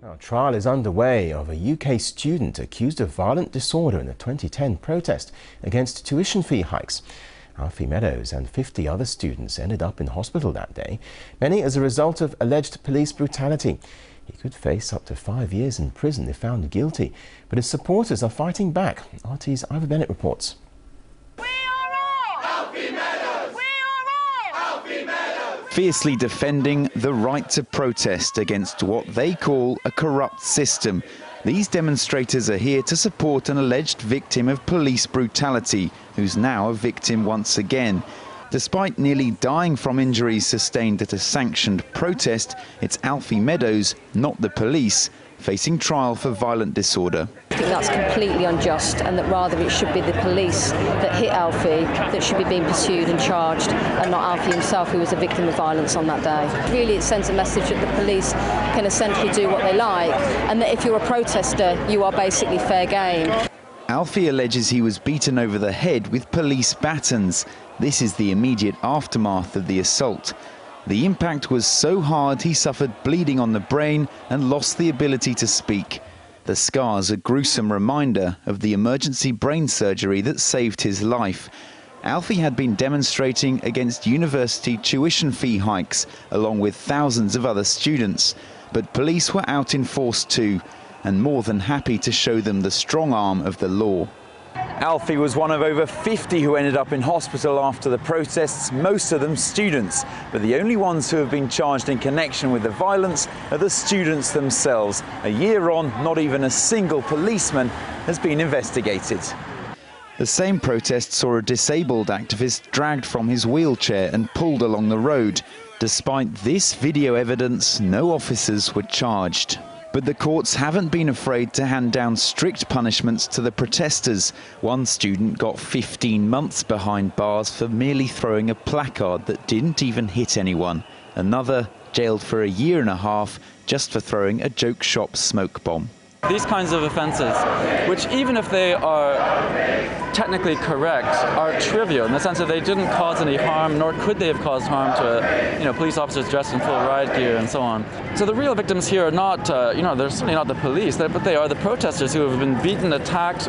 A trial is underway of a UK student accused of violent disorder in the 2010 protest against tuition fee hikes. Alfie Meadows and 50 other students ended up in hospital that day, many as a result of alleged police brutality. He could face up to 5 years in prison if found guilty, but his supporters are fighting back. RT's Ivor Bennett reports. Fiercely defending the right to protest against what they call a corrupt system. These demonstrators are here to support an alleged victim of police brutality, who's now a victim once again. Despite nearly dying from injuries sustained at a sanctioned protest, it's Alfie Meadows, not the police, facing trial for violent disorder. I think that's completely unjust, and that rather it should be the police that hit Alfie that should be being pursued and charged, and not Alfie himself, who was a victim of violence on that day. Really, it sends a message that the police can essentially do what they like, and that if you're a protester, you are basically fair game. Alfie alleges he was beaten over the head with police batons. This is the immediate aftermath of the assault. The impact was so hard he suffered bleeding on the brain and lost the ability to speak. The scars are a gruesome reminder of the emergency brain surgery that saved his life. Alfie had been demonstrating against university tuition fee hikes, along with thousands of other students. But police were out in force too, and more than happy to show them the strong arm of the law. Alfie was one of over 50 who ended up in hospital after the protests, most of them students. But the only ones who have been charged in connection with the violence are the students themselves. A year on, not even a single policeman has been investigated. The same protest saw a disabled activist dragged from his wheelchair and pulled along the road. Despite this video evidence, no officers were charged. But the courts haven't been afraid to hand down strict punishments to the protesters. One student got 15 months behind bars for merely throwing a placard that didn't even hit anyone. Another jailed for a year and a half just for throwing a joke shop smoke bomb. These kinds of offences, which even if they are technically correct, are trivial in the sense that they didn't cause any harm, nor could they have caused harm to police officers dressed in full riot gear and so on. So the real victims here are not, they're certainly not the police, but they are the protesters who have been beaten, attacked,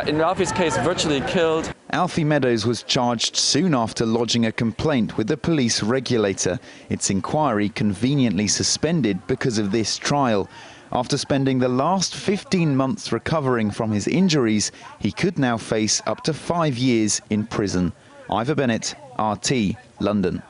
in Alfie's case, virtually killed. Alfie Meadows was charged soon after lodging a complaint with the police regulator. Its inquiry conveniently suspended because of this trial. After spending the last 15 months recovering from his injuries, he could now face up to 5 years in prison. Ivor Bennett, RT, London.